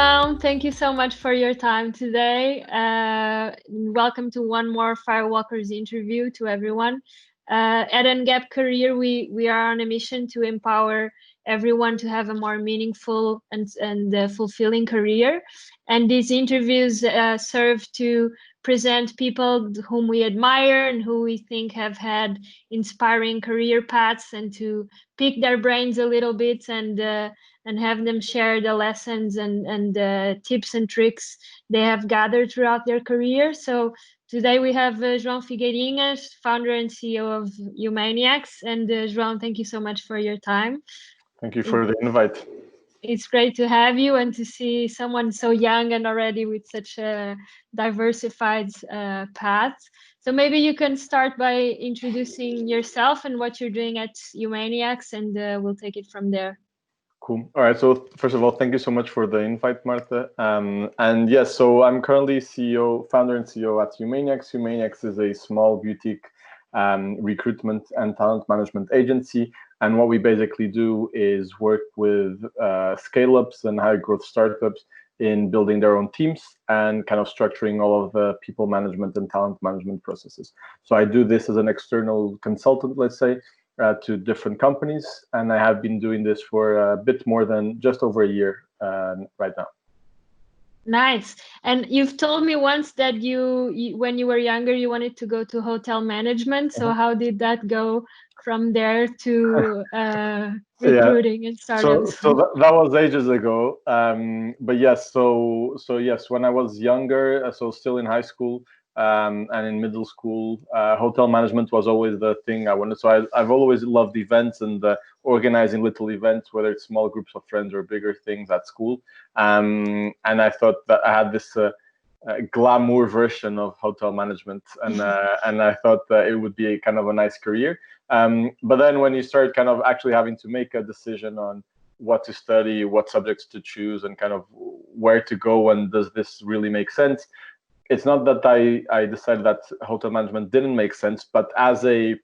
João. Thank you so much for your time today. Welcome to one more Firewalkers interview to everyone. At NGAP Career, we are on a mission to empower everyone to have a more meaningful and fulfilling career. And these interviews serve to present people whom we admire and who we think have had inspiring career paths, and to pick their brains a little bit and have them share the lessons and tips and tricks they have gathered throughout their career. So today we have João Figueirinhas, founder and CEO of Humaniacs. And João, thank you so much for your time. Thank you for the invite. It's great to have you and to see someone so young and already with such a diversified path. So maybe you can start by introducing yourself and what you're doing at Humaniacs, and we'll take it from there. Cool. All right. So first of all, thank you so much for the invite, Marta. And yes, so I'm currently founder and CEO at Humaniacs. Humaniacs is a small boutique recruitment and talent management agency. And what we basically do is work with scale-ups and high-growth startups in building their own teams and kind of structuring all of the people management and talent management processes. So I do this as an external consultant, let's say, to different companies. And I have been doing this for a bit more than just over a year right now. Nice. And you've told me once that you when you were younger, you wanted to go to hotel management. So how did that go from there to recruiting and startups? So that was ages ago. But yes, so yes, when I was younger, so still in high school and in middle school, hotel management was always the thing I wanted. So I've always loved events and organizing little events, whether it's small groups of friends or bigger things at school. And I thought that I had this glamour version of hotel management, and I thought that it would be kind of a nice career. But then when you start kind of actually having to make a decision on what to study, what subjects to choose, and kind of where to go, and does this really make sense? It's not that I decided that hotel management didn't make sense, but as a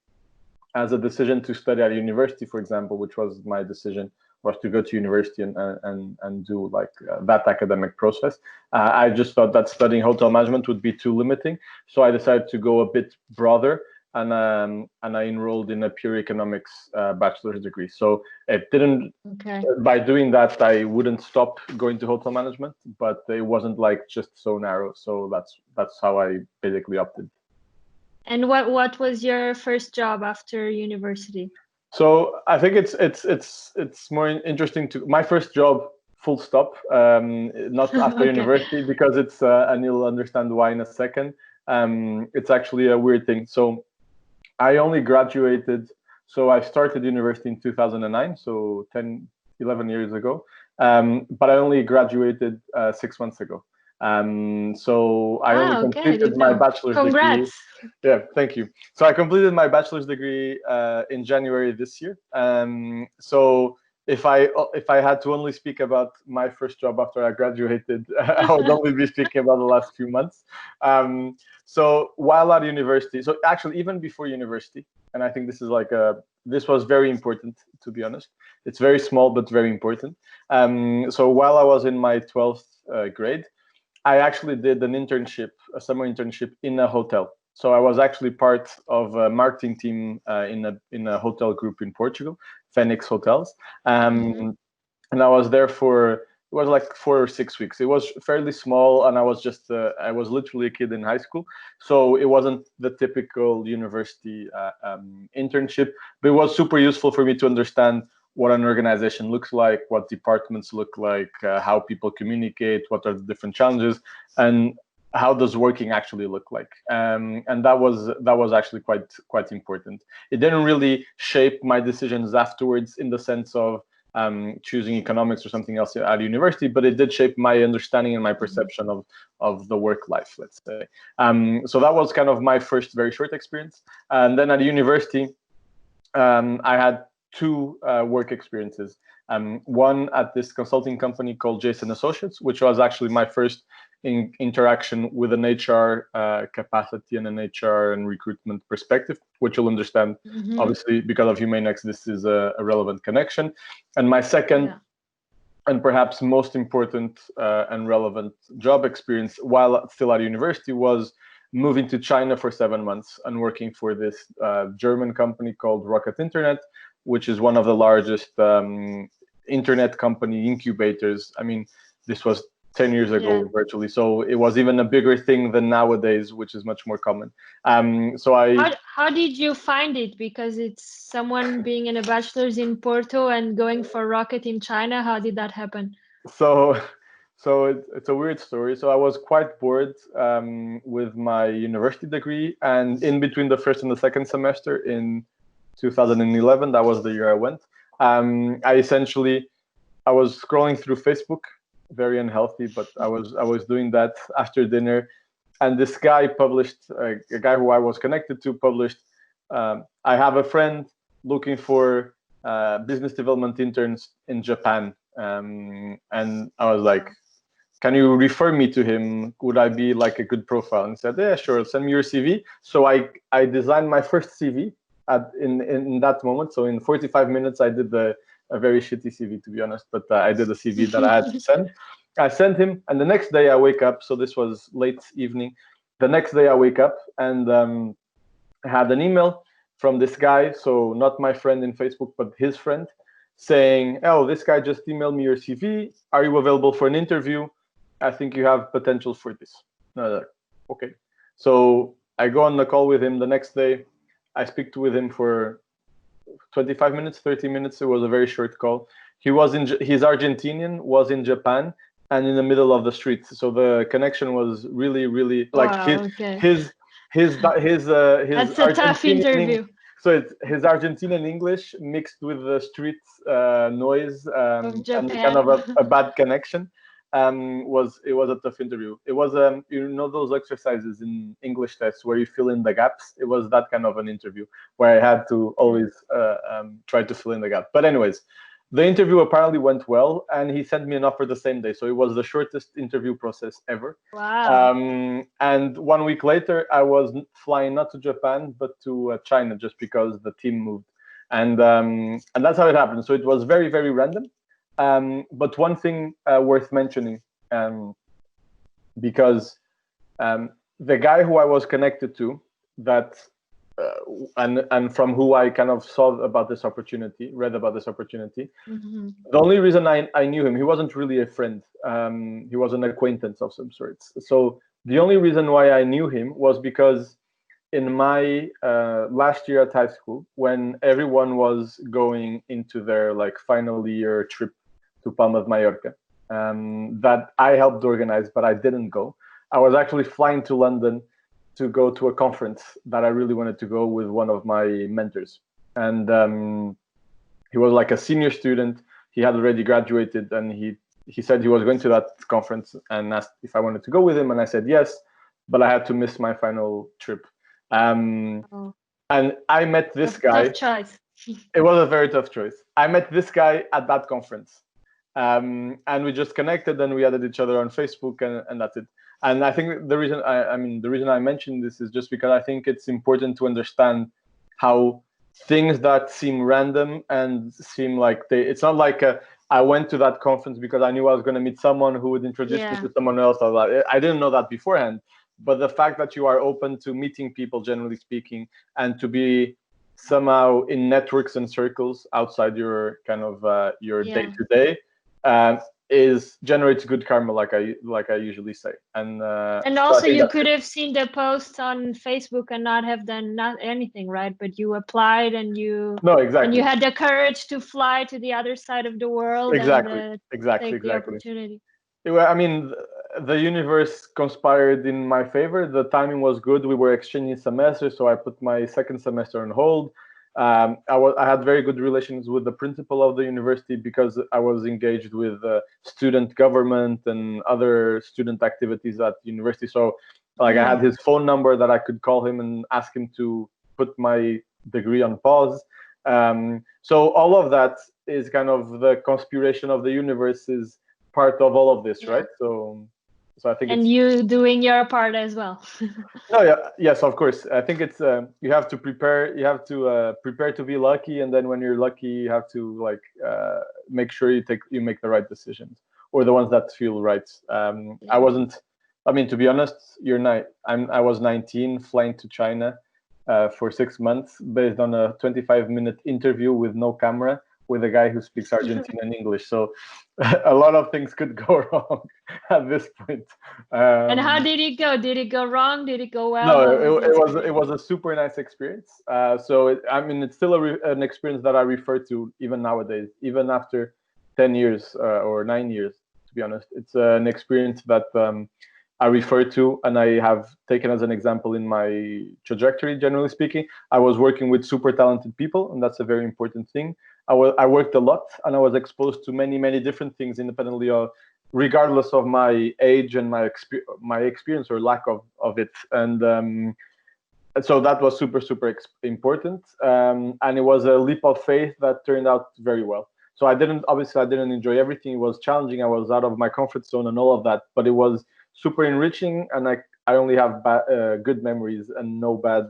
decision to study at university, for example, which was my decision, was to go to university and do like that academic process. I just thought that studying hotel management would be too limiting, so I decided to go a bit broader, and I enrolled in a pure economics bachelor's degree. So it didn't. Okay. By doing that, I wouldn't stop going to hotel management, but it wasn't like just so narrow. So that's how I basically opted. And what was your first job after university? So I think it's more interesting to my first job, full stop, not after Okay. university, because it's and you'll understand why in a second. It's actually a weird thing. So I only graduated. So I started university in 2009, so 11 years ago. But I only graduated 6 months ago. So I only completed my bachelor's Congrats. degree. Yeah, thank you. So I completed my bachelor's degree in January this year. So if I had to only speak about my first job after I graduated, I would only be speaking about the last few months. So while at university, so actually even before university, and I think this is like this was very important, to be honest. It's very small but very important. So while I was in my 12th grade, I actually did an internship, a summer internship in a hotel. So I was actually part of a marketing team in a hotel group in Portugal, Phoenix Hotels. And I was there it was like 4 or 6 weeks. It was fairly small, and I was I was literally a kid in high school. So it wasn't the typical university internship, but it was super useful for me to understand what an organization looks like, what departments look like, how people communicate, what are the different challenges, and how does working actually look like. And that was actually quite important. It didn't really shape my decisions afterwards in the sense of choosing economics or something else at university, but it did shape my understanding and my perception of the work life, let's say. So that was kind of my first very short experience. And then at university, I had 2 work experiences. One at this consulting company called Jason Associates, which was actually my first interaction with an HR capacity and an HR and recruitment perspective, which you'll understand, obviously, because of Humaniacs, this is a relevant connection. And my second and perhaps most important and relevant job experience while still at university was moving to China for 7 months and working for this German company called Rocket Internet, which is one of the largest internet company incubators. I mean, this was 10 years ago virtually, so it was even a bigger thing than nowadays, which is much more common. How did you find it? Because it's someone being in a bachelor's in Porto and going for Rocket in China. How did that happen? So it's a weird story. So I was quite bored with my university degree, and in between the first and the second semester in 2011, that was the year I went. I was scrolling through Facebook, very unhealthy, but I was doing that after dinner, and this guy published, a guy who I was connected to published, I have a friend looking for business development interns in Japan, and I was like, can you refer me to him? Would I be like a good profile? And he said, yeah, sure, send me your CV. So I designed my first CV in that moment. So in 45 minutes, I did a very shitty CV, to be honest, but I did a CV that I had to send. I sent him, and the next day I wake up. So this was late evening. The next day I wake up and I had an email from this guy. So not my friend in Facebook, but his friend, saying, oh, this guy just emailed me your CV. Are you available for an interview? I think you have potential for this. Okay. So I go on the call with him the next day. I speak with him for 25 minutes, 30 minutes. It was a very short call. He's Argentinian, was in Japan and in the middle of the street. So the connection was really, really like his That's a tough interview. So it's his Argentinian English mixed with the street noise and kind of a bad connection. It was a tough interview. It was you know those exercises in English tests where you fill in the gaps. It was that kind of an interview where I had to always try to fill in the gap. But anyways, the interview apparently went well, and he sent me an offer the same day. So it was the shortest interview process ever. Wow. And 1 week later, I was flying not to Japan but to China, just because the team moved, and that's how it happened. So it was very, very random. But one thing worth mentioning, because the guy who I was connected to, that and from who I kind of saw about this opportunity, read about this opportunity, the only reason I knew him, he wasn't really a friend. He was an acquaintance of some sorts. So the only reason why I knew him was because in my last year at high school, when everyone was going into their like final year trip to Palma de Mallorca, that I helped organize, but I didn't go. I was actually flying to London to go to a conference that I really wanted to go with one of my mentors. And he was like a senior student. He had already graduated, and he said he was going to that conference and asked if I wanted to go with him. And I said yes, but I had to miss my final trip. And I met this guy. Tough choice. It was a very tough choice. I met this guy at that conference. And we just connected, and we added each other on Facebook, and that's it. And I think the reason I mentioned this is just because I think it's important to understand how things that seem random and seem like it's not like I went to that conference because I knew I was going to meet someone who would introduce me to someone else. I didn't know that beforehand. But the fact that you are open to meeting people, generally speaking, and to be somehow in networks and circles outside your kind of your day-to-day generates good karma, like I usually say. And also so you could have seen the posts on Facebook and not have done anything, right? But you applied, and you and you had the courage to fly to the other side of the world and take the opportunity. I mean, the universe conspired in my favor. The timing was good. We were exchanging semesters, so I put my second semester on hold. I had very good relations with the principal of the university because I was engaged with student government and other student activities at the university. So I had his phone number that I could call him and ask him to put my degree on pause. So all of that is kind of the conspiration of the universe is part of all of this, right? So So I think and you doing your part as well. No, yeah, yes, of course. I think it's you have to prepare. You have to prepare to be lucky, and then when you're lucky, you have to like make sure you make the right decisions or the ones that feel right. I wasn't. I mean, to be honest, I was 19, flying to China for 6 months based on a 25-minute interview with no camera with a guy who speaks Argentinian English. So a lot of things could go wrong at this point. And how did it go? Did it go wrong? Did it go well? No, it was a super nice experience. I mean, it's still an experience that I refer to even nowadays, even after 10 years or 9 years, to be honest. It's an experience that I refer to and I have taken as an example in my trajectory, generally speaking. I was working with super talented people, and that's a very important thing. I worked a lot, and I was exposed to many, many different things independently of, regardless of my age and my experience or lack of it. And so that was super, super important. And it was a leap of faith that turned out very well. So I didn't enjoy everything. It was challenging. I was out of my comfort zone and all of that, but it was super enriching. And I only have good memories and no bad,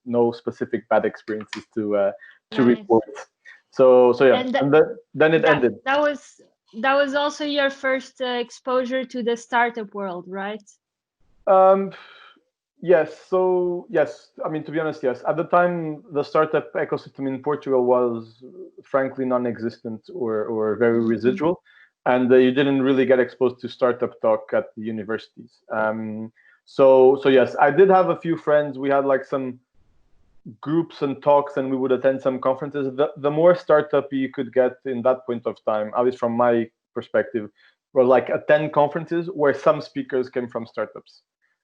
no specific bad experiences to report. So yeah, and then it ended. That was also your first exposure to the startup world, right? Yes. So yes, I mean, to be honest, yes. At the time, the startup ecosystem in Portugal was frankly non-existent or very residual, and you didn't really get exposed to startup talk at the universities. So yes, I did have a few friends. We had like some groups and talks, and we would attend some conferences. The more startup you could get in that point of time, at least from my perspective, were like attend conferences where some speakers came from startups.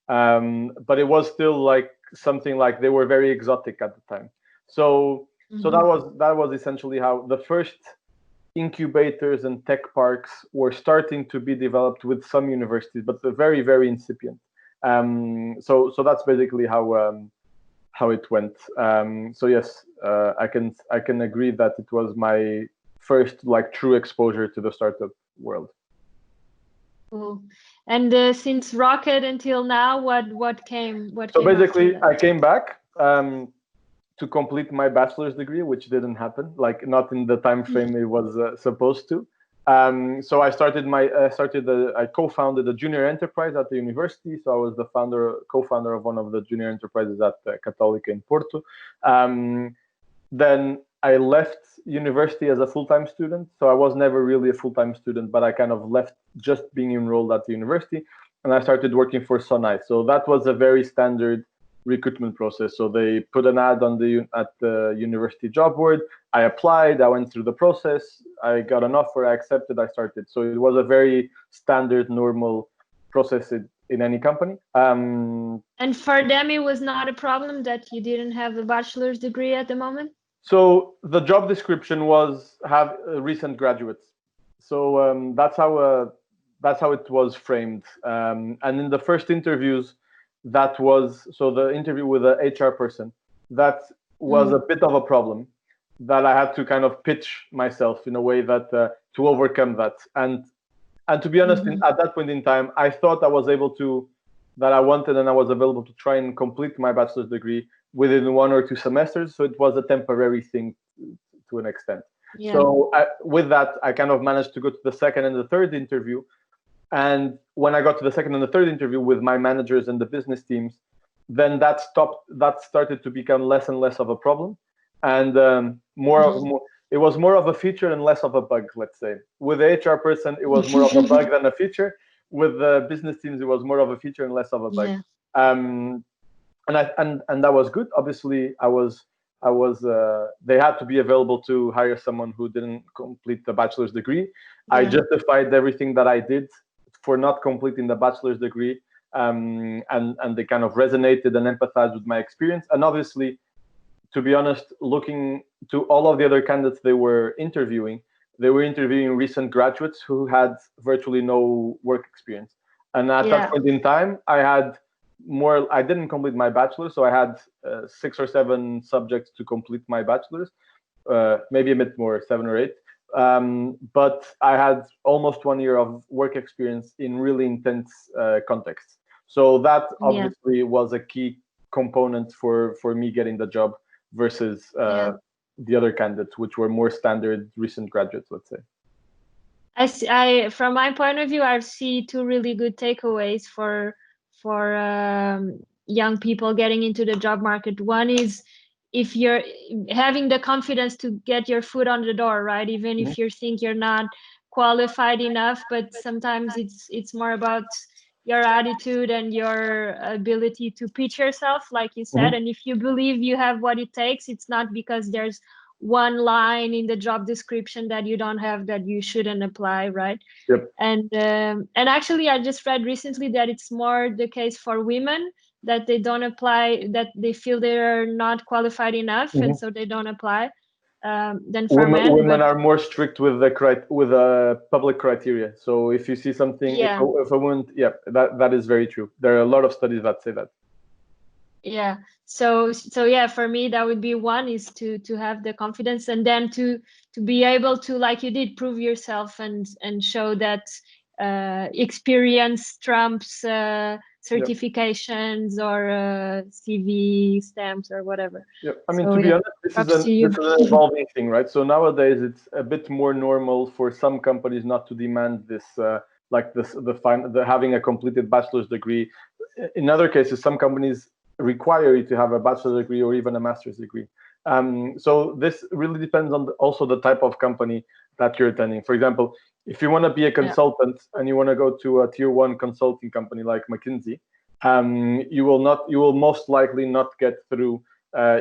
But it was still like something like they were very exotic at the time. So that was essentially how the first incubators and tech parks were starting to be developed with some universities, but they're very, very incipient. So that's basically how it went. So yes, I can agree that it was my first like true exposure to the startup world. Cool. And since Rocket until now, what came? So basically, I came back to complete my bachelor's degree, which didn't happen, like not in the time frame it was supposed to. So I co-founded a junior enterprise at the university. So I was the co-founder of one of the junior enterprises at Católica in Porto. Then I left university as a full-time student. So I was never really a full-time student, but I kind of left just being enrolled at the university, and I started working for Sonai. So that was a very standard recruitment process. So they put an ad at the university job board. I applied, I went through the process, I got an offer, I accepted, I started. So it was a very standard, normal process in any company. And for them, it was not a problem that you didn't have a bachelor's degree at the moment? So the job description was have recent graduates. So that's how it was framed. And in the first interviews, the interview with the HR person, that was a bit of a problem, that I had to kind of pitch myself in a way that to overcome that. And to be honest, at that point in time, I thought I was I wanted and I was available to try and complete my bachelor's degree within 1 or 2 semesters. So it was a temporary thing to an extent. Yeah. So with that, I kind of managed to go to the second and the third interview. And when I got to the second and the third interview with my managers and the business teams, then that started to become less and less of a problem. And it was more of a feature and less of a bug, let's say. With the HR person, it was more of a bug than a feature. With the business teams, it was more of a feature and less of a bug. Yeah. And that was good. Obviously, they had to be available to hire someone who didn't complete the bachelor's degree. Yeah. I justified everything that I did for not completing the bachelor's degree, and they kind of resonated and empathized with my experience. And obviously, to be honest, looking to all of the other candidates they were interviewing recent graduates who had virtually no work experience. And at that point in time, I didn't complete my bachelor's, so I had 6 or 7 subjects to complete my bachelor's, maybe a bit more, 7 or 8. but I had almost 1 year of work experience in really intense contexts. So that obviously was a key component for me getting the job versus the other candidates, which were more standard recent graduates, let's say. From my point of view, I see two really good takeaways for young people getting into the job market. One is if you're having the confidence to get your foot on the door, right? Even if you think you're not qualified enough, but sometimes it's more about your attitude and your ability to pitch yourself, like you said. And if you believe you have what it takes, it's not because there's one line in the job description that you don't have that you shouldn't apply, right? Yep. And actually, I just read recently that it's more the case for women, that they don't apply, that they feel they're not qualified enough, and so they don't apply. Than for men. Women are more strict with the public criteria. So if you see something, if a woman, that is very true. There are a lot of studies that say that. Yeah. So yeah, for me that would be one, is to have the confidence, and then to be able to, like you did, prove yourself and show that experience trumps certifications or CV stamps or whatever. Yeah, I mean, to be honest, this is an evolving thing, right? So nowadays it's a bit more normal for some companies not to demand this, having a completed bachelor's degree. In other cases, some companies require you to have a bachelor's degree or even a master's degree. So this really depends on also the type of company that you're attending. For example, if you want to be a consultant and you want to go to a tier 1 consulting company like McKinsey, you will most likely not get through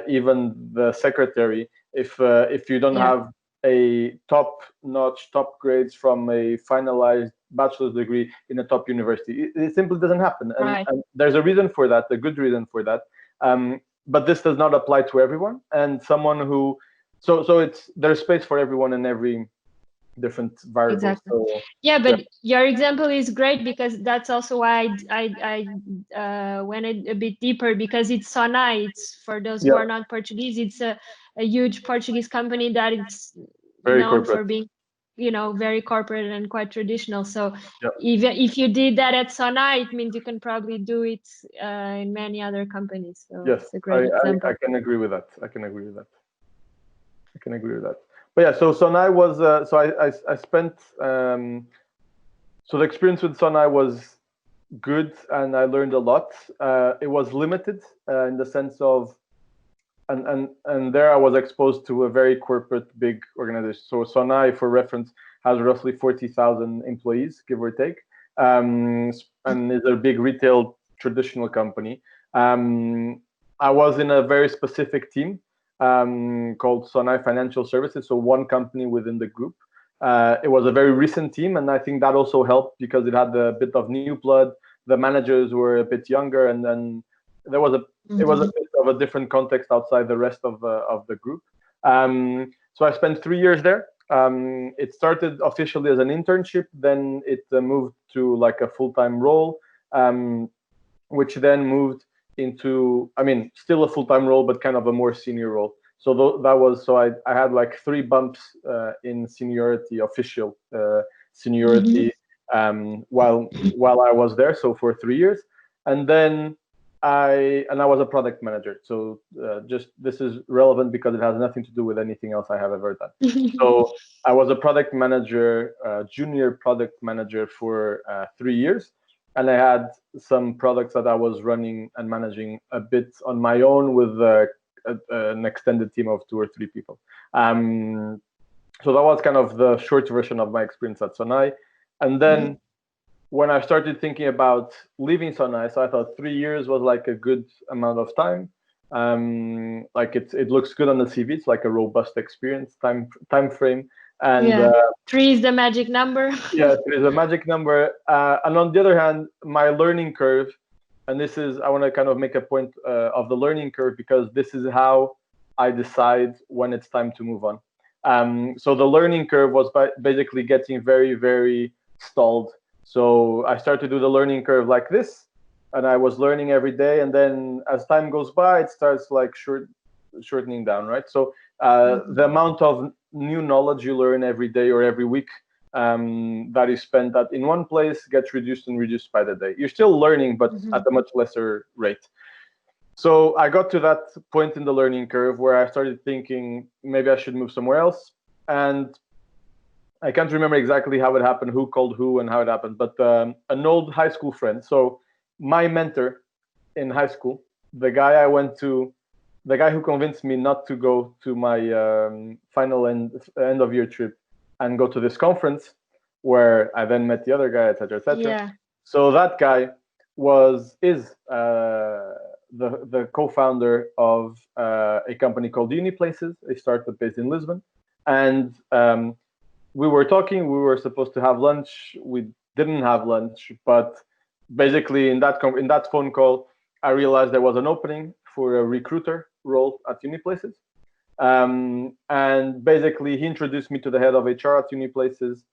even the secretary if you don't have a top-notch, top grades from a finalized bachelor's degree in a top university. It simply doesn't happen, and there's a reason for that, a good reason for that. But this does not apply to everyone, and someone who there's space for everyone in every different variable. Exactly. So, but your example is great, because that's also why I went a bit deeper, because it's Sonai. It's, for those who are not Portuguese, it's a huge Portuguese company that it's very known corporate. for being, very corporate and quite traditional. So even if you did that at Sonai, it means you can probably do it in many other companies. So it's a great example. I can agree with that. But yeah, so Sonai was, I spent, so the experience with Sonai was good, and I learned a lot. It was limited in the sense of, and there I was exposed to a very corporate, big organization. So Sonai, for reference, has roughly 40,000 employees, give or take, and is a big retail traditional company. I was in a very specific team called Sonai Financial Services, so one company within the group. It was a very recent team, and I think that also helped because it had a bit of new blood. The managers were a bit younger, and then there was it was a bit of a different context outside the rest of the group. So I spent 3 years there. It started officially as an internship, then it moved to like a full-time role, which then moved into, still a full-time role, but kind of a more senior role. So I had like 3 bumps in seniority, official seniority, while I was there. So for 3 years, and then I was a product manager. So this is relevant because it has nothing to do with anything else I have ever done. So I was a product manager, junior product manager for 3 years. And I had some products that I was running and managing a bit on my own with an extended team of 2 or 3 people. So that was kind of the short version of my experience at Sonai. And then when I started thinking about leaving Sonai, so I thought 3 years was like a good amount of time. Like it looks good on the CV. It's like a robust experience, time frame. And 3 is the magic number. Yeah, it is a magic number. And on the other hand, my learning curve, and I want to kind of make a point of the learning curve, because this is how I decide when it's time to move on. So the learning curve was basically getting very, very stalled. So I started to do the learning curve like this, and I was learning every day. And then as time goes by, it starts like shortening down, right? So the amount of new knowledge you learn every day or every week that is spent in one place gets reduced and reduced by the day. You're still learning, but at a much lesser rate. So I got to that point in the learning curve where I started thinking maybe I should move somewhere else. And I can't remember exactly how it happened, who called who and how it happened, but an old high school friend. So my mentor in high school, the guy who convinced me not to go to my final end of year trip and go to this conference where I then met the other guy, etc., etc. Yeah. So that guy is the co-founder of a company called Uniplaces, a startup based in Lisbon. And we were talking, we were supposed to have lunch. We didn't have lunch, but basically in that phone call, I realized there was an opening for a recruiter role at Uniplaces. And basically he introduced me to the head of HR at Uniplaces.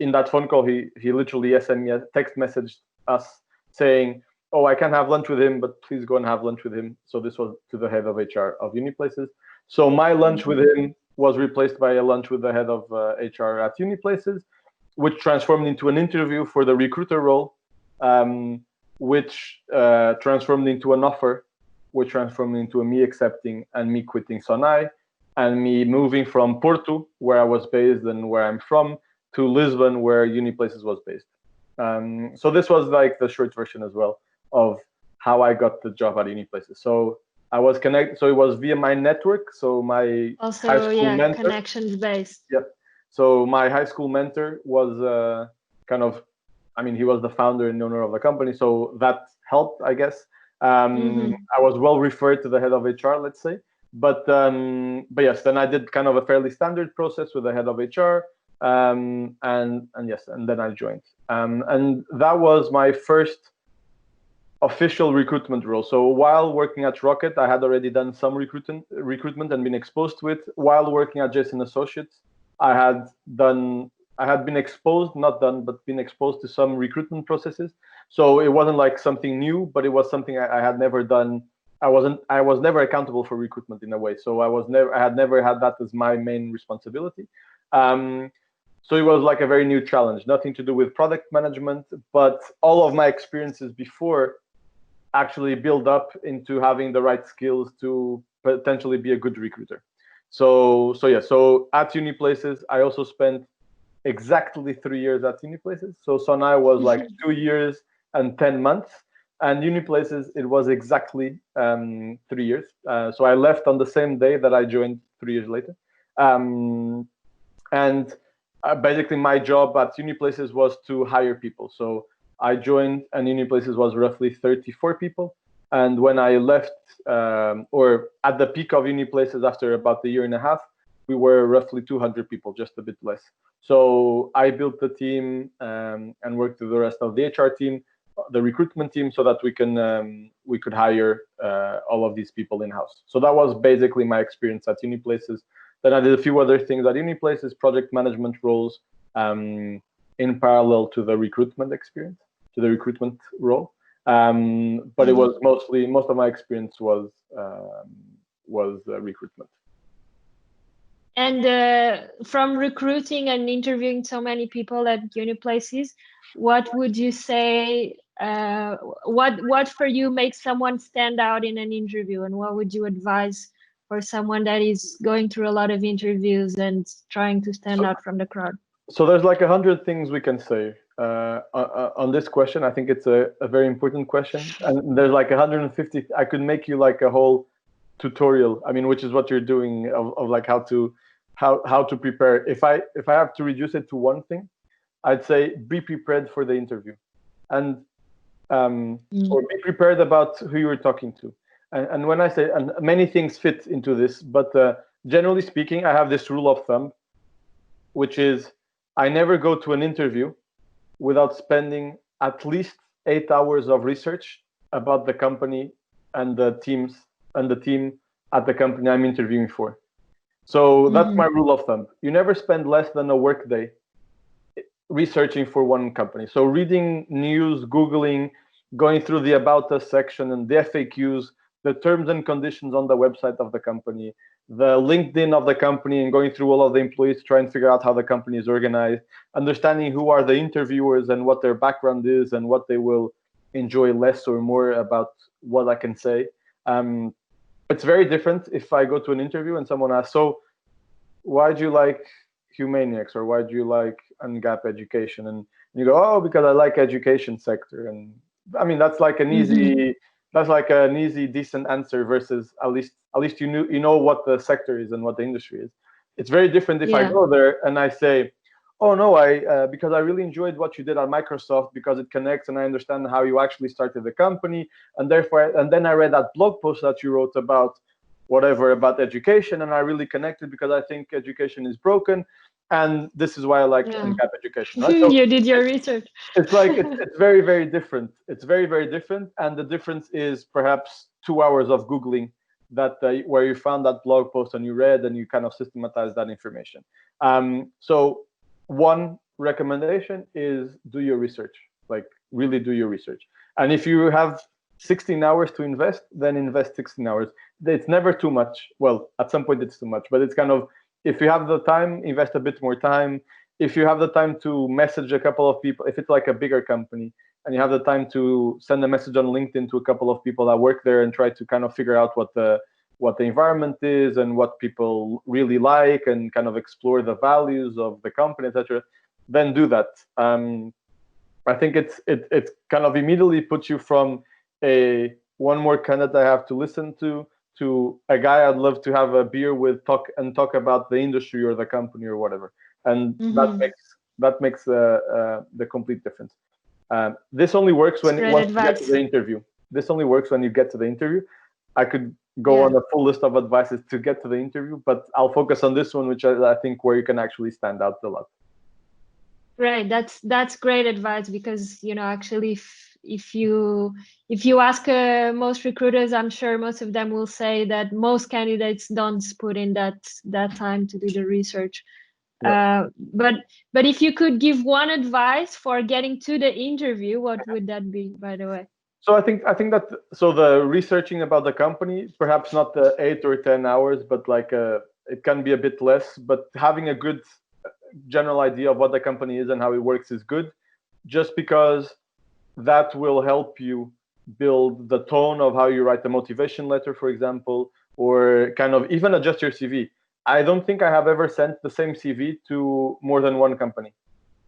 In that phone call, he literally sent me a text message us saying, "Oh, I can have lunch with him, but please go and have lunch with him." So this was to the head of HR of Uniplaces. So my lunch with him was replaced by a lunch with the head of HR at Uniplaces, which transformed into an interview for the recruiter role, which transformed into an offer, which transformed into me accepting and me quitting Sonai and me moving from Porto, where I was based and where I'm from, to Lisbon, where Uniplaces was based. So this was like the short version as well of how I got the job at Uniplaces. So I was connected. So it was via my network. So my also, high school mentor, connections based. Yep. So my high school mentor was he was the founder and owner of the company. So that helped, I guess. I was well referred to the head of HR, let's say. But yes, then I did kind of a fairly standard process with the head of HR. And then I joined. And that was my first official recruitment role. So while working at Rocket, I had already done some recruitment and been exposed to it. While working at Jason Associates, I had been exposed, not done, but been exposed to some recruitment processes. So it wasn't like something new, but it was something I had never done. I was never accountable for recruitment in a way. So I had never had that as my main responsibility. So it was like a very new challenge, nothing to do with product management, but all of my experiences before actually build up into having the right skills to potentially be a good recruiter. So at Uniplaces, I also spent exactly 3 years at Uniplaces. So Sonai was like 2 years and 10 months, and Uniplaces, it was exactly 3 years. So I left on the same day that I joined 3 years later. Basically my job at Uniplaces was to hire people. So I joined and Uniplaces was roughly 34 people. And when I left, or at the peak of Uniplaces after about a year and a half, we were roughly 200 people, just a bit less. So I built the team and worked with the rest of the HR team, the recruitment team, so that we could hire all of these people in-house. So that was basically my experience at Uniplaces. Then I did a few other things at Uniplaces, project management roles, in parallel to the recruitment experience, to the recruitment role. But it was most of my experience was recruitment. And from recruiting and interviewing so many people at Uniplaces, what would you say? What for you makes someone stand out in an interview, and what would you advise for someone that is going through a lot of interviews and trying to stand out from the crowd? So there's like 100 things we can say on this question. I think it's a very important question, and there's like 150. I could make you like a whole tutorial. I mean, which is what you're doing of like how to prepare. If I have to reduce it to one thing, I'd say be prepared for the interview, and or be prepared about who you're talking to. And when I say, and many things fit into this, but generally speaking, I have this rule of thumb, which is I never go to an interview without spending at least 8 hours of research about the company and the team at the company I'm interviewing for. So that's my rule of thumb. You never spend less than a work day researching for one company. So reading news, Googling, going through the About Us section and the FAQs, the terms and conditions on the website of the company, the LinkedIn of the company, and going through all of the employees to try and figure out how the company is organized, understanding who are the interviewers and what their background is and what they will enjoy less or more about what I can say. It's very different if I go to an interview and someone asks, so why do you like Humanics, or why do you like UNGAP education? And you go, oh, because I like education sector. And I mean, that's like an easy, decent answer versus at least you know what the sector is and what the industry is. It's very different if I go there and I say, oh no, because I really enjoyed what you did at Microsoft because it connects and I understand how you actually started the company, and then I read that blog post that you wrote about whatever about education, and I really connected because I think education is broken, and this is why I like UNGAP education. Right? So you did your research. It's like it's very, very different. It's very, very different, and the difference is perhaps 2 hours of Googling that where you found that blog post and you read and you kind of systematize that information. So one recommendation is do your research, like really do your research. And if you have 16 hours to invest, then invest 16 hours. It's never too much. Well, at some point it's too much, but it's kind of, if you have the time, invest a bit more time. If you have the time to message a couple of people, if it's like a bigger company and you have the time to send a message on LinkedIn to a couple of people that work there and try to kind of figure out what the environment is and what people really like and kind of explore the values of the company, etc., then do that. I think it kind of immediately puts you from one more candidate I have to listen to a guy I'd love to have a beer with, talk about the industry or the company or whatever, and that makes the complete difference. This only works when you get to the interview. This only works when you get to the interview. I could go on a full list of advices to get to the interview, but I'll focus on this one, which I think where you can actually stand out a lot. Right, that's great advice, because actually if you ask most recruiters, I'm sure most of them will say that most candidates don't put in that time to do the research. But if you could give one advice for getting to the interview, what would that be, by the way? So I think that the researching about the company, perhaps not the 8 or 10 hours, but like it can be a bit less, but having a good general idea of what the company is and how it works is good, just because that will help you build the tone of how you write the motivation letter, for example, or kind of even adjust your CV. I don't think I have ever sent the same CV to more than one company,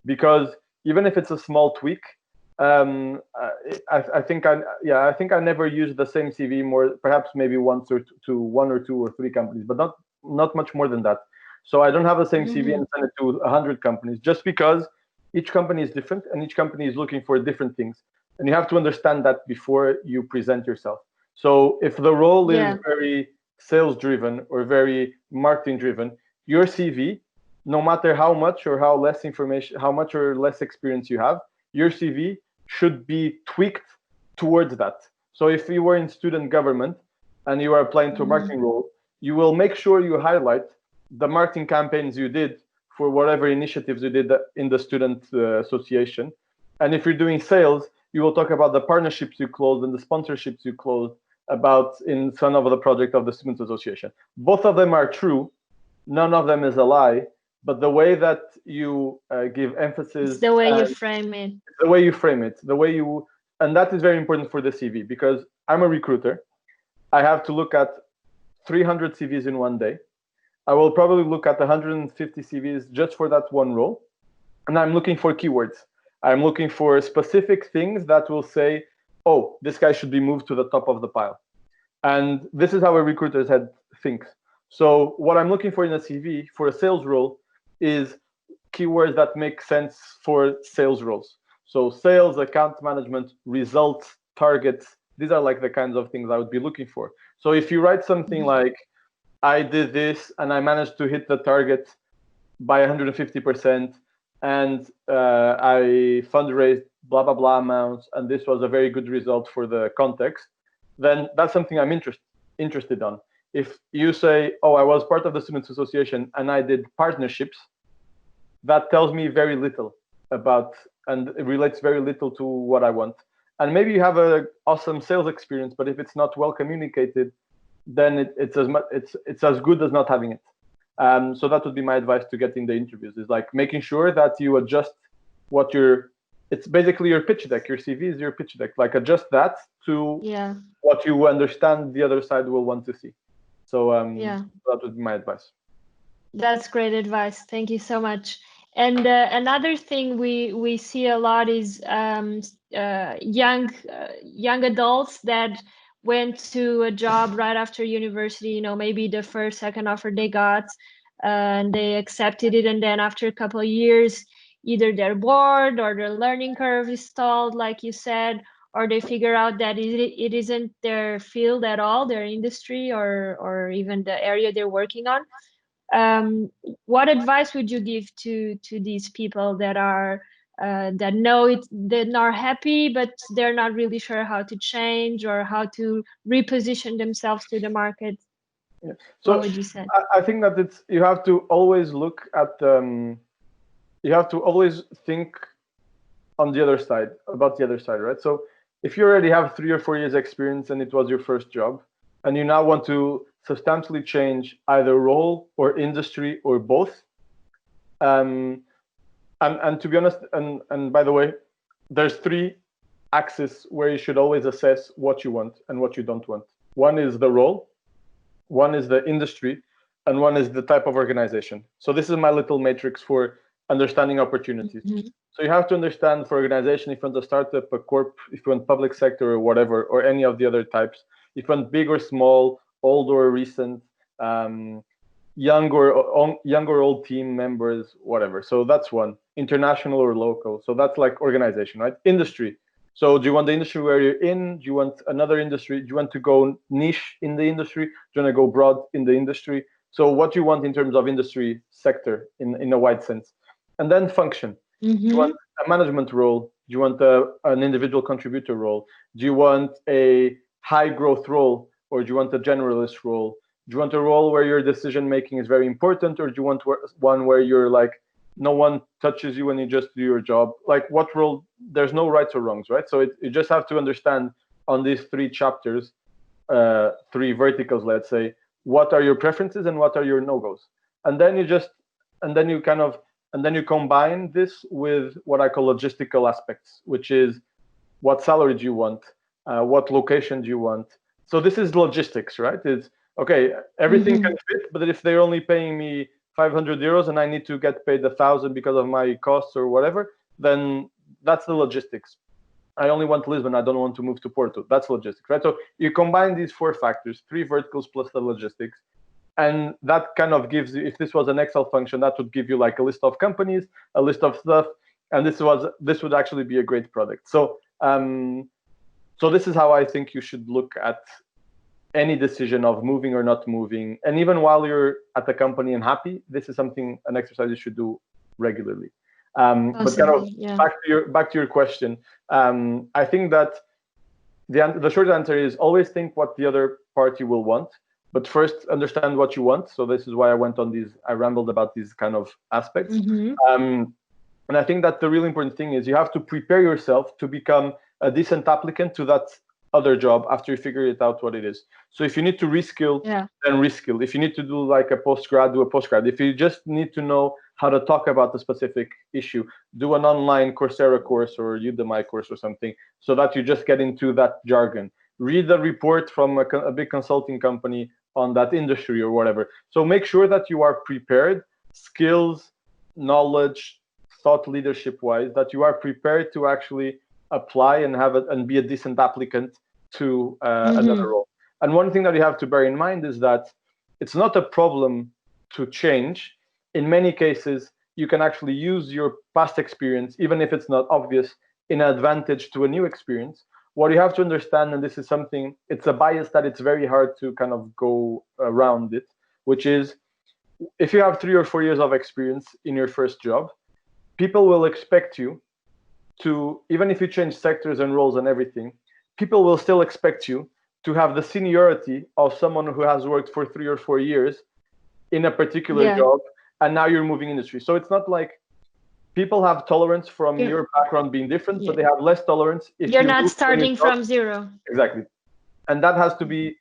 because even if it's a small tweak, I think I never used the same CV more, perhaps maybe once or to 1 or 2 or 3 companies, but not much more than that. So I don't have the same CV and send it to 100 companies, just because each company is different and each company is looking for different things. And you have to understand that before you present yourself. So if the role is very sales driven or very marketing driven, your CV, no matter how much or how less information, how much or less experience you have, your CV should be tweaked towards that. So if you were in student government and you are applying to a marketing role, you will make sure you highlight the marketing campaigns you did for whatever initiatives you did in the student association. And if you're doing sales, you will talk about the partnerships you closed and the sponsorships you closed about in some of the project of the student association. Both of them are true. None of them is a lie. But the way that you give emphasis, it's the way you frame it. The way you frame it, and that is very important for the CV, because I'm a recruiter. I have to look at 300 CVs in one day. I will probably look at 150 CVs just for that one role. And I'm looking for keywords. I'm looking for specific things that will say, oh, this guy should be moved to the top of the pile. And this is how a recruiter's head thinks. So what I'm looking for in a CV for a sales role is keywords that make sense for sales roles. So sales, account management, results, targets, these are like the kinds of things I would be looking for. So if you write something like, I did this and I managed to hit the target by 150%, and I fundraised blah, blah, blah amounts, and this was a very good result for the context, then that's something I'm interested on. If you say, oh, I was part of the Students Association and I did partnerships, that tells me very little about, and it relates very little to what I want. and maybe you have a awesome sales experience, but if it's not well communicated, then it's as good as not having it. So that would be my advice to getting the interviews, is like making sure that you adjust what it's basically your pitch deck. Your CV is your pitch deck. Like adjust that to what you understand the other side will want to see. So that would be my advice. That's great advice. Thank you so much. And another thing we see a lot is young adults that went to a job right after university, you know, maybe the first, second offer they got, and they accepted it. And then after a couple of years, either they're bored or their learning curve is stalled, like you said, or they figure out that it isn't their field at all, their industry, or even the area they're working on. What advice would you give to these people that are that know it, they're not happy, but they're not really sure how to change or how to reposition themselves to the market? Yeah. So what would you say? I think that you have to always look at you have to always think on the other side, about the other side, right? So if you already have 3 or 4 years experience and it was your first job, and you now want to substantially change either role or industry or both, and to be honest, and by the way, there's 3 axes where you should always assess what you want and what you don't want. One is the role, one is the industry, and one is the type of organization. So this is my little matrix for understanding opportunities. Mm-hmm. So you have to understand, for organization, if you want a startup, a corp, if you want public sector or whatever, or any of the other types, if you want big or small, old or recent, young or old team members, whatever. So that's one. International or local. So that's like organization, right? Industry. So do you want the industry where you're in? Do you want another industry? Do you want to go niche in the industry? Do you want to go broad in the industry? So what do you want in terms of industry sector in a wide sense? And then function. Mm-hmm. Do you want a management role? Do you want an individual contributor role? Do you want a high growth role, or do you want a generalist role? Do you want a role where your decision making is very important, or do you want one where you're like, no one touches you and you just do your job? Like what role? There's no rights or wrongs, right? So you just have to understand on these 3 chapters, 3 verticals, let's say, what are your preferences and what are your no-goes? And then you combine this with what I call logistical aspects, which is what salary do you want? What location do you want? So this is logistics, right? It's okay, everything mm-hmm. can fit, but if they're only paying me 500 euros and I need to get paid 1,000 because of my costs or whatever, then that's the logistics. I only want Lisbon, I don't want to move to Porto. That's logistics, right? So you combine these 4 factors, 3 verticals plus the logistics, and that kind of gives you, if this was an Excel function, that would give you like a list of companies, a list of stuff, and this would actually be a great product. So this is how I think you should look at any decision of moving or not moving. And even while you're at the company and happy, this is an exercise you should do regularly. But kind of back to your question, I think that the short answer is always think what the other party will want, but first understand what you want. So this is why I rambled about these kind of aspects. Mm-hmm. And I think that the really important thing is you have to prepare yourself to become a decent applicant to that other job after you figure it out what it is. So if you need to reskill, then reskill. If you need to do like a postgrad, do a postgrad. If you just need to know how to talk about the specific issue, do an online Coursera course or Udemy course or something, so that you just get into that jargon. Read the report from a big consulting company on that industry or whatever. So make sure that you are prepared, skills, knowledge, thought leadership wise, that you are prepared to actually apply and be a decent applicant to another role. And one thing that you have to bear in mind is that it's not a problem to change. In many cases, you can actually use your past experience, even if it's not obvious, in advantage to a new experience. What you have to understand, and this is something, it's a bias that it's very hard to kind of go around it, which is if you have 3 or 4 years of experience in your first job, people will expect you to, even if you change sectors and roles and everything, people will still expect you to have the seniority of someone who has worked for 3 or 4 years in a particular job, and now you're moving industry. So it's not like people have tolerance from Yeah. your background being different, Yeah. but they have less tolerance if You're you not move to a new starting job. from zero. Exactly. And that has to be,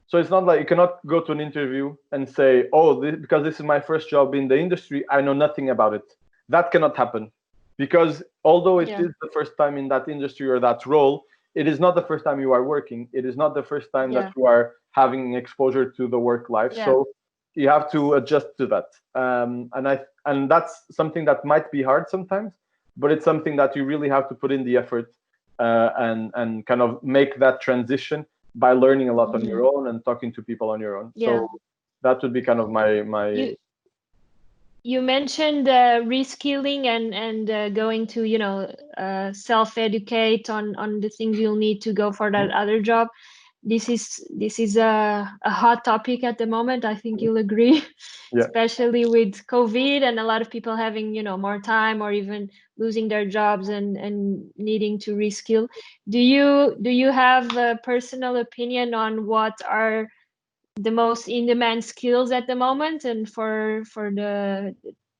so it's not like you cannot go to an interview and say, oh, because this is my first job in the industry, I know nothing about it. That cannot happen. Because although it is the first time in that industry or that role, it is not the first time you are working. It is not the first time that you are having exposure to the work life. So you have to adjust to that. And that's something that might be hard sometimes, but it's something that you really have to put in the effort and kind of make that transition by learning a lot on your own and talking to people on your own. So that would be kind of my. You mentioned reskilling and going to self-educate on the things you'll need to go for that other job. This is a hot topic at the moment. I think you'll agree, especially with COVID and a lot of people having more time or even losing their jobs and needing to reskill. Do you have a personal opinion on what are the most in-demand skills at the moment and for the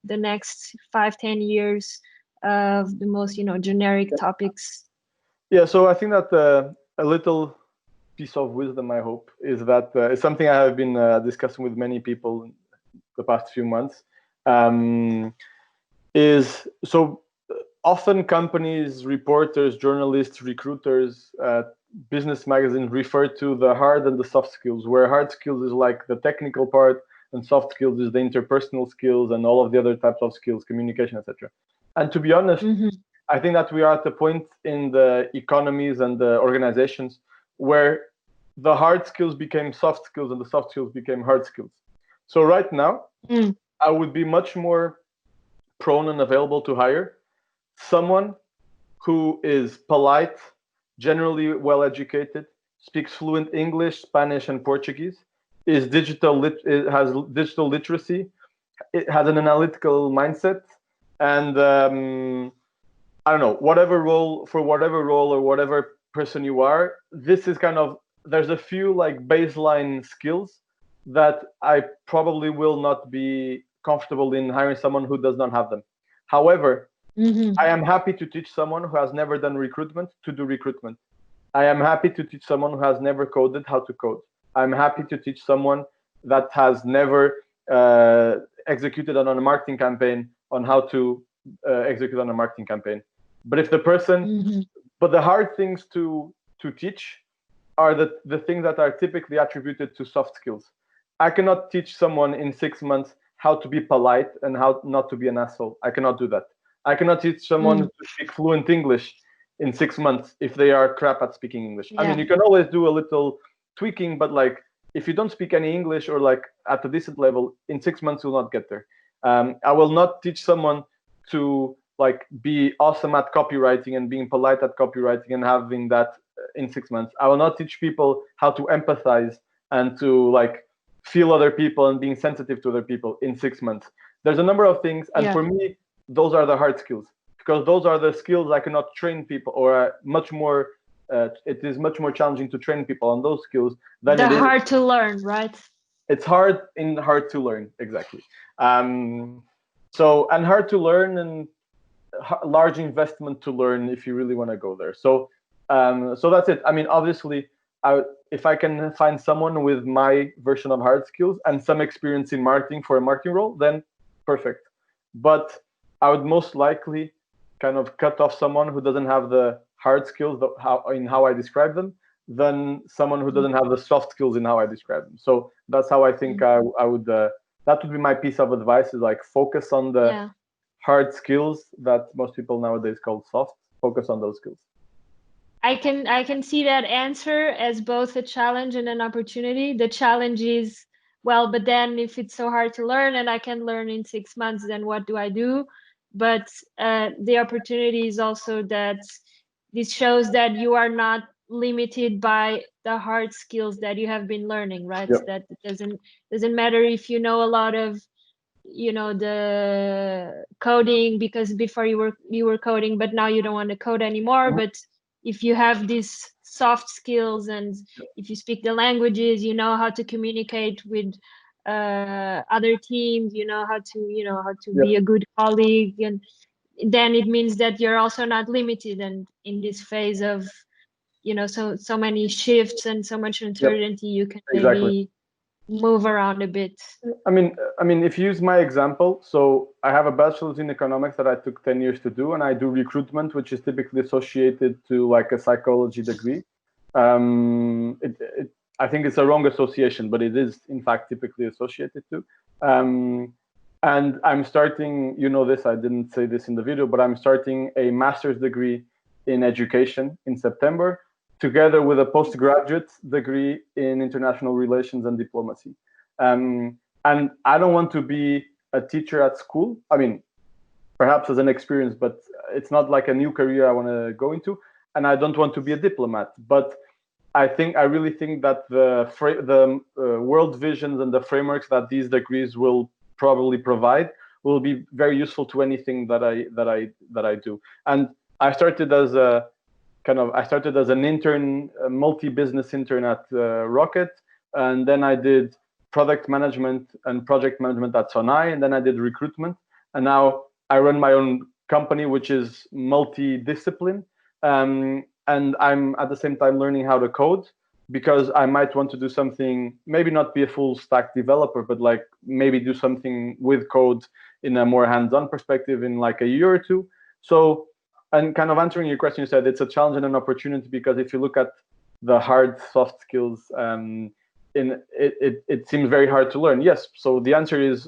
next 5-10 years of the most generic topics? Yeah, so I think that a little piece of wisdom, I hope, is that it's something I have been discussing with many people the past few months. Is so often companies, reporters, journalists, recruiters, business magazines refer to the hard and the soft skills, where hard skills is like the technical part and soft skills is the interpersonal skills and all of the other types of skills, communication, etc. And to be honest, I think that we are at the point in the economies and the organizations where the hard skills became soft skills and the soft skills became hard skills. So right now, I would be much more prone and available to hire someone who is polite, generally well educated, speaks fluent English, Spanish, and Portuguese, is has digital literacy, it has an analytical mindset, and I don't know, whatever role or whatever person you are, this is kind of, there's a few like baseline skills that I probably will not be comfortable in hiring someone who does not have them. However, I am happy to teach someone who has never done recruitment to do recruitment. I am happy to teach someone who has never coded how to code. I'm happy to teach someone that has never executed on a marketing campaign on how to execute on a marketing campaign. But if the person, but the hard things to teach are the things that are typically attributed to soft skills. I cannot teach someone in 6 months how to be polite and how not to be an asshole. I cannot do that. I cannot teach someone to speak fluent English in 6 months if they are crap at speaking English. I mean, you can always do a little tweaking, but like if you don't speak any English or like at a decent level, in 6 months you'll not get there. I will not teach someone to like be awesome at copywriting and being polite at copywriting and having that in 6 months. I will not teach people how to empathize and to like feel other people and being sensitive to other people in 6 months. There's a number of things, and for me, those are the hard skills, because those are the skills I cannot train people, or much more. It is much more challenging to train people on those skills than it is hard to learn, right? It's hard to learn, exactly. So and hard to learn and large investment to learn if you really want to go there. So that's it. I mean, obviously, if I can find someone with my version of hard skills and some experience in marketing for a marketing role, then perfect. But I would most likely kind of cut off someone who doesn't have the hard skills in how I describe them than someone who doesn't have the soft skills in how I describe them. So that's how I think I would. That would be my piece of advice: is like focus on the hard skills that most people nowadays call soft. Focus on those skills. I can see that answer as both a challenge and an opportunity. The challenge is, well, but then if it's so hard to learn and I can learn in 6 months, then what do I do? But the opportunity is also that this shows that you are not limited by the hard skills that you have been learning, right? That it doesn't matter if you know a lot of the coding, because before you were coding, but now you don't want to code anymore. But if you have these soft skills and if you speak the languages, you know how to communicate with other teams, you know how to be a good colleague, and then it means that you're also not limited and in this phase of, so many shifts and so much uncertainty. Yep. You can maybe move around a bit. I mean, if you use my example, so I have a bachelor's in economics that I took 10 years to do, and I do recruitment, which is typically associated to like a psychology degree. I think it's a wrong association, but it is in fact typically associated to. And I'm starting, this, I didn't say this in the video, but I'm starting a master's degree in education in September, together with a postgraduate degree in international relations and diplomacy. And I don't want to be a teacher at school. I mean, perhaps as an experience, but it's not like a new career I want to go into. And I don't want to be a diplomat. But I really think that the world visions and the frameworks that these degrees will probably provide will be very useful to anything that I do. And I started as an intern, a multi-business intern at Rocket, and then I did product management and project management at Sonai, and then I did recruitment, and now I run my own company, which is multi-discipline, and I'm at the same time learning how to code, because I might want to do something, maybe not be a full stack developer, but like maybe do something with code in a more hands-on perspective in like a year or two. So, and kind of answering your question, you said it's a challenge and an opportunity, because if you look at the hard soft skills, it seems very hard to learn. Yes, so the answer is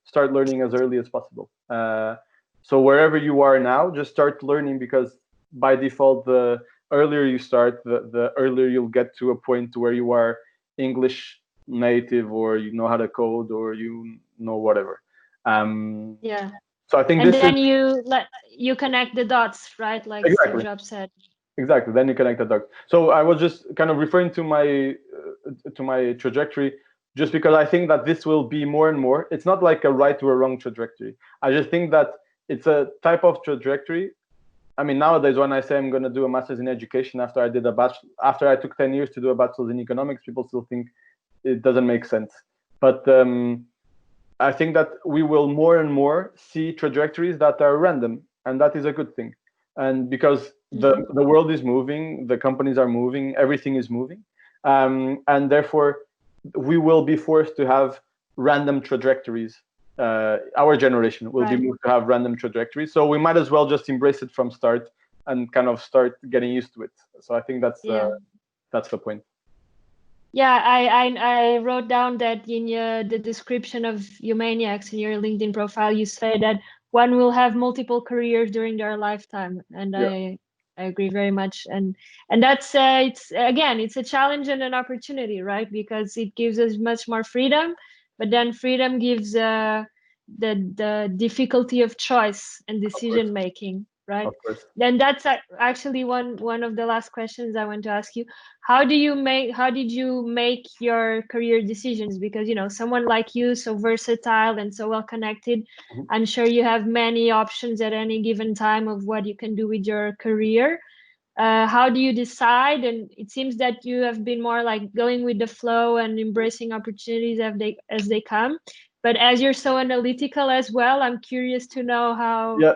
start learning as early as possible. So wherever you are now, just start learning, because by default, the earlier you start, the earlier you'll get to a point where you are English native, or you know how to code, or you know whatever. Yeah. So I think you connect the dots, right? Like exactly. Steve Jobs said. Exactly. Then you connect the dots. So I was just kind of referring to my trajectory, just because I think that this will be more and more. It's not like a right or a wrong trajectory. I just think that it's a type of trajectory. I mean, nowadays, when I say I'm going to do a master's in education after I took 10 years to do a bachelor's in economics, people still think it doesn't make sense. But I think that we will more and more see trajectories that are random, and that is a good thing. And because the world is moving, the companies are moving, everything is moving, and therefore we will be forced to have random trajectories. Our generation will be moved to have random trajectories, so we might as well just embrace it from start and kind of start getting used to it. So I think that's the point. Yeah, I wrote down that in the description of Humaniacs in your LinkedIn profile, you say that one will have multiple careers during their lifetime, and I agree very much. And that's it's a challenge and an opportunity, right? Because it gives us much more freedom, but then freedom gives the difficulty of choice and decision making, right? Then that's actually one of the last questions I want to ask you. How did you make your career decisions? Because someone like you, so versatile and so well connected, I'm sure you have many options at any given time of what you can do with your career. How do you decide? And it seems that you have been more like going with the flow and embracing opportunities as they come. But as you're so analytical as well, I'm curious to know how you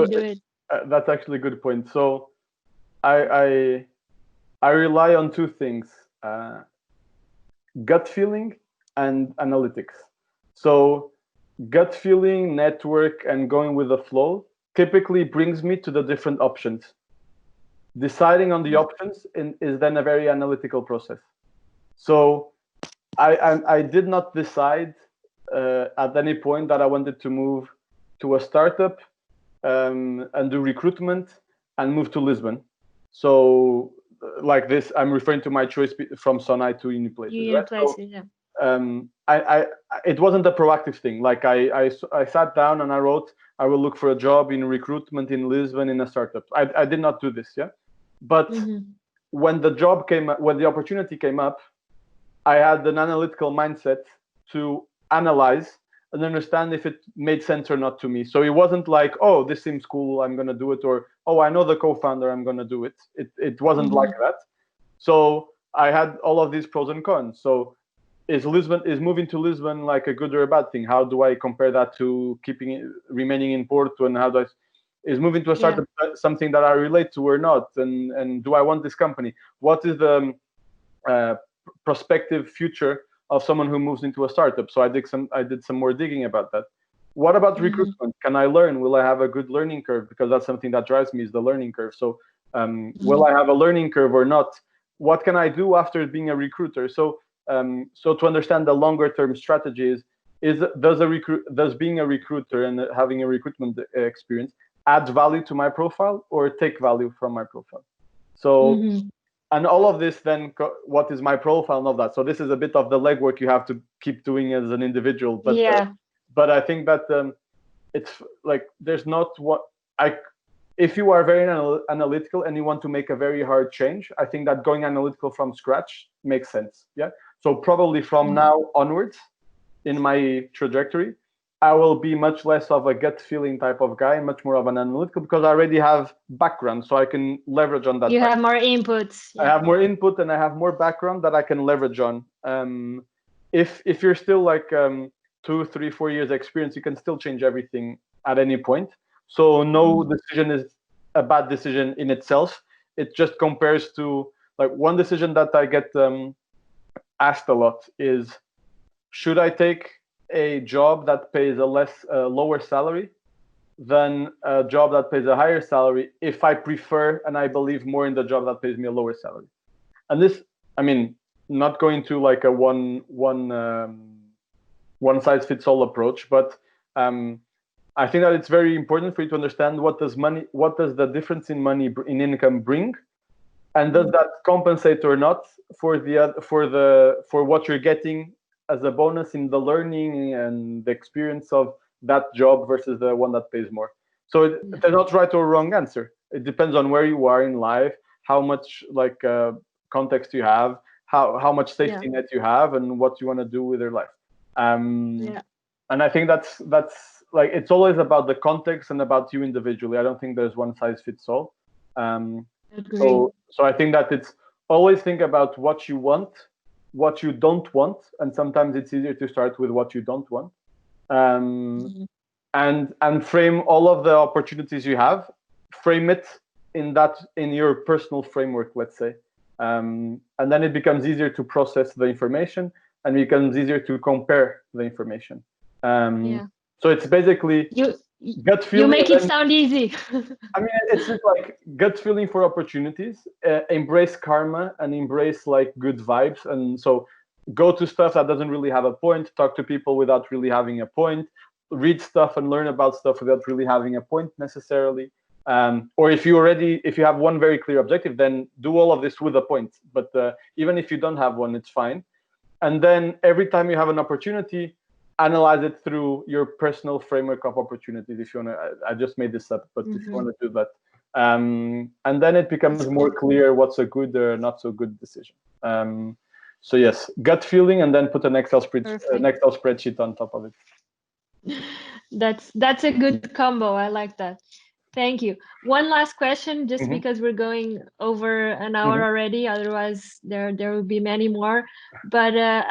do it. That's actually a good point. So I rely on two things: gut feeling and analytics. So gut feeling, network, and going with the flow typically brings me to the different options. Deciding on the options is then a very analytical process. So I did not decide at any point that I wanted to move to a startup and do recruitment and move to Lisbon. So like this, I'm referring to my choice from Sonai to Uniplaces. It wasn't a proactive thing. Like I sat down and I wrote, I will look for a job in recruitment in Lisbon in a startup. I did not do this, But when the opportunity came up, I had an analytical mindset to analyze and understand if it made sense or not to me. So it wasn't like, oh, this seems cool, I'm going to do it, or, oh, I know the co-founder, I'm going to do it. It wasn't like that. So I had all of these pros and cons. So is moving to Lisbon like a good or a bad thing? How do I compare that to remaining in Porto? And Is moving to a startup something that I relate to or not? And do I want this company? What is the prospective future of someone who moves into a startup? So I did some more digging about that. What about recruitment? Can I learn? Will I have a good learning curve? Because that's something that drives me, is the learning curve. So will I have a learning curve or not? What can I do after being a recruiter? So to understand the longer term strategies, does being a recruiter and having a recruitment experience add value to my profile or take value from my profile? So and all of this then, what is my profile and all that? So this is a bit of the legwork you have to keep doing as an individual. But but I think that it's like there's not what if you are very analytical and you want to make a very hard change, I think that going analytical from scratch makes sense. Yeah. So probably from now onwards in my trajectory, I will be much less of a gut feeling type of guy and much more of an analytical, because I already have background, so I can leverage on that. You have more inputs. I have more input and I have more background that I can leverage on. If you're still like 2, 3, 4 years experience, you can still change everything at any point. So no decision is a bad decision in itself. It just compares to, like, one decision that I get asked a lot is, should I take a job that pays a lower salary than a job that pays a higher salary if I prefer and I believe more in the job that pays me a lower salary? And this, I mean, not going to like a one size fits all approach, but I think that it's very important for you to understand what does the difference in money, in income, bring, and does that compensate or not for what you're getting as a bonus in the learning and the experience of that job versus the one that pays more. So there's not right or wrong answer. It depends on where you are in life, how much like context you have, how much safety net you have, and what you want to do with your life. And I think that's like, it's always about the context and about you individually. I don't think there's one size fits all. So I think that it's always think about what you want, what you don't want, and sometimes it's easier to start with what you don't want, and frame all of the opportunities you have, frame it in your personal framework, let's say, and then it becomes easier to process the information and it becomes easier to compare the information. So it's basically gut feeling. You make it sound easy. I mean, it's just like gut feeling for opportunities, embrace karma and embrace like good vibes. And so go to stuff that doesn't really have a point, talk to people without really having a point, read stuff and learn about stuff without really having a point necessarily. Or if you have one very clear objective, then do all of this with a point. But even if you don't have one, it's fine. And then every time you have an opportunity, analyze it through your personal framework of opportunities. If you want to, I just made this up, but if you want to do that, and then it becomes more clear what's a good or not so good decision. So yes, gut feeling, and then put an Excel spreadsheet on top of it. That's a good combo. I like that. Thank you. One last question, just because we're going over an hour already. Otherwise, there will be many more. But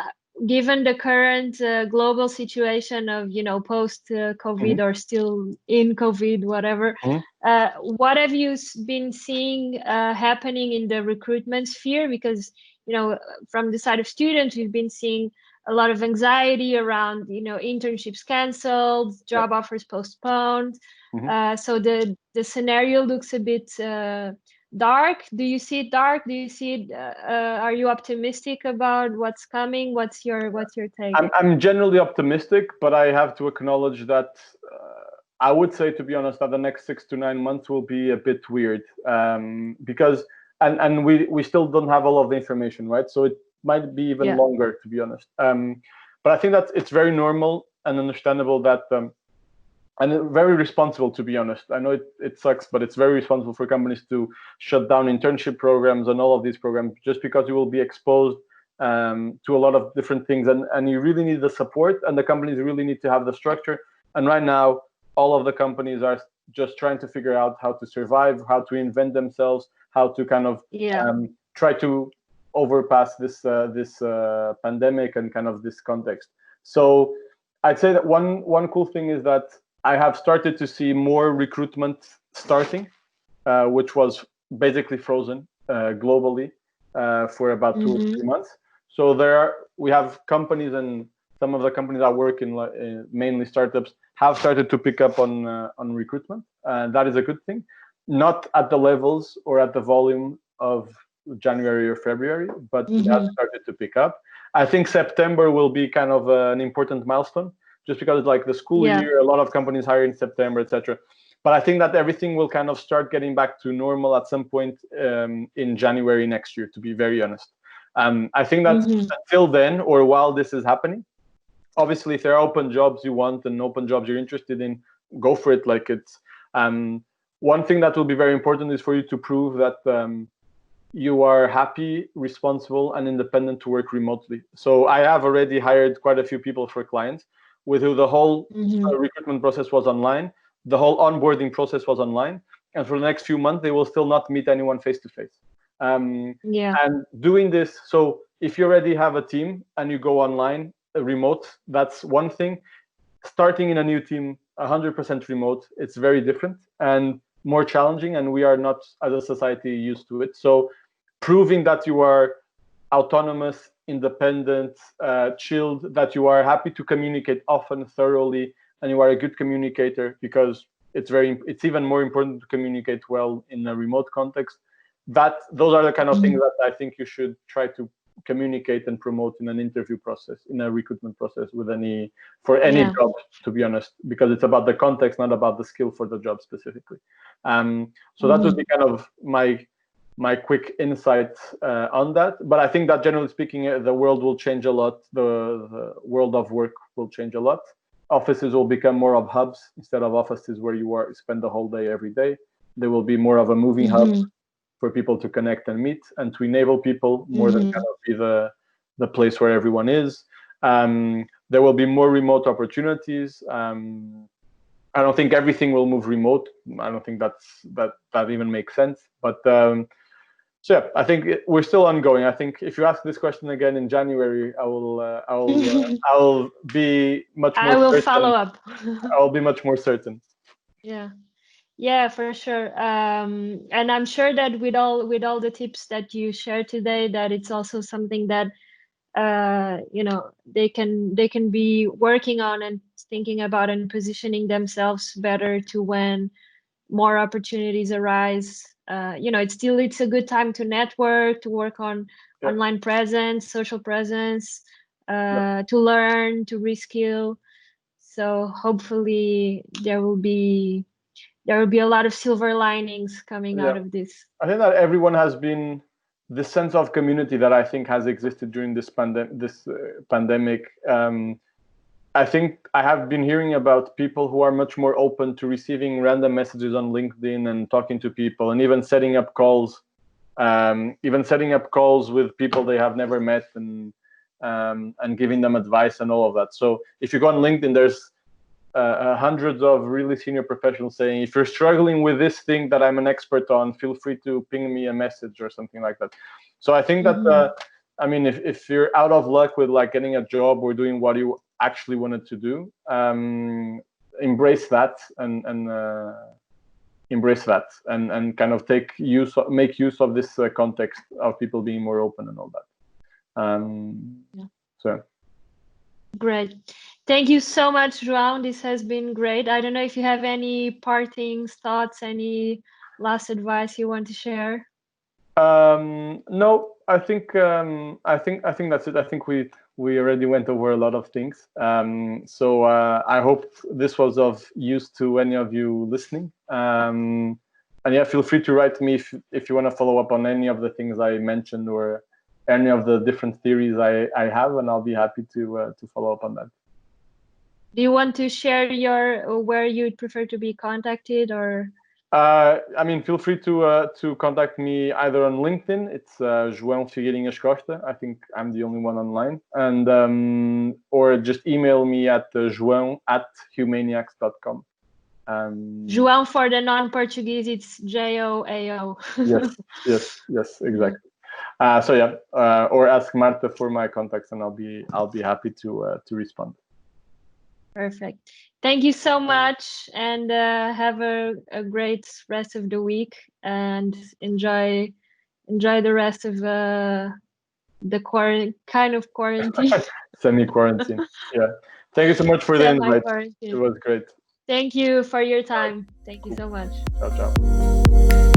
given the current global situation of, post COVID or still in COVID, whatever, what have you been seeing happening in the recruitment sphere? Because, from the side of students, we've been seeing a lot of anxiety around, internships canceled, job offers postponed. So the scenario looks a bit dark. Do you see it dark? Do you see it? Are you optimistic about what's coming? What's your take? I'm generally optimistic, but I have to acknowledge that I would say, to be honest, that the next 6 to 9 months will be a bit weird, because and we still don't have all of the information, right? So it might be even longer, to be honest. But I think that it's very normal and understandable that. And very responsible, to be honest. I know it sucks, but it's very responsible for companies to shut down internship programs and all of these programs, just because you will be exposed to a lot of different things. And you really need the support, and the companies really need to have the structure. And right now, all of the companies are just trying to figure out how to survive, how to invent themselves, how to kind of try to overpass this pandemic and kind of this context. So I'd say that one cool thing is that I have started to see more recruitment starting, which was basically frozen globally for about 2 or 3 months. So we have companies, and some of the companies I work in, mainly startups, have started to pick up on recruitment. That is a good thing. Not at the levels or at the volume of January or February, but it has started to pick up. I think September will be kind of an important milestone, just because it's like the school year, a lot of companies hire in September, etc. But I think that everything will kind of start getting back to normal at some point in January next year, to be very honest. I think that until then, or while this is happening, obviously if there are open jobs you want and open jobs you're interested in, go for it. Like it's one thing that will be very important is for you to prove that you are happy, responsible, and independent to work remotely. So I have already hired quite a few people for clients with who the whole recruitment process was online, the whole onboarding process was online, and for the next few months they will still not meet anyone face to face. And doing this, so if you already have a team and you go online, remote, that's one thing. Starting in a new team 100% remote, it's very different and more challenging, and we are not as a society used to it. So proving that you are autonomous, independent, chilled, that you are happy to communicate often, thoroughly, and you are a good communicator, because it's even more important to communicate well in a remote context. Those are the kind of things that I think you should try to communicate and promote in an interview process, in a recruitment process, for any job, to be honest, because it's about the context, not about the skill for the job specifically. So that would be kind of my quick insight on that. But I think that generally speaking, the world will change a lot. The world of work will change a lot. Offices will become more of hubs instead of offices where you spend the whole day every day. There will be more of a moving hub for people to connect and meet, and to enable people more than kind of be the place where everyone is. There will be more remote opportunities. I don't think everything will move remote. I don't think that even makes sense. But so yeah, I think we're still ongoing. I think if you ask this question again in January, I will be much more. I will follow up. I will be much more certain. Yeah, for sure. And I'm sure that with all the tips that you shared today, that it's also something that they can be working on and thinking about and positioning themselves better to when more opportunities arise. It's a good time to network, to work on online presence, social presence, to learn, to reskill. So hopefully there will be a lot of silver linings coming out of this. I think that everyone has been this sense of community that I think has existed during this pandemic. I think I have been hearing about people who are much more open to receiving random messages on LinkedIn and talking to people, and even setting up calls with people they have never met, and giving them advice and all of that. So if you go on LinkedIn, there's hundreds of really senior professionals saying, if you're struggling with this thing that I'm an expert on, feel free to ping me a message or something like that. So I think that, if you're out of luck with like getting a job or doing what you actually wanted to do, embrace that and kind of make use of this context of people being more open and all that. So. Great. Thank you so much, João. This has been great. I don't know if you have any parting thoughts, any last advice you want to share. No, I think that's it. I think we already went over a lot of things. So I hope this was of use to any of you listening. And yeah, feel free to write me if you want to follow up on any of the things I mentioned or any of the different theories I have, and I'll be happy to follow up on that. Do you want to share where you'd prefer to be contacted, or? Feel free to contact me either on LinkedIn. It's João Figueirinhas Costa. I think I'm the only one online, and or just email me at joão@humaniacs.com. João, for the non-Portuguese, it's Joao. Yes, exactly. Or ask Marta for my contacts, and I'll be happy to respond. Perfect. Thank you so much, and have a great rest of the week, and enjoy the rest of the kind of quarantine. Semi-quarantine. Yeah. Thank you so much for the invite. It Semi-quarantine. was great. Thank you for your time. Thank you so much. Ciao, ciao.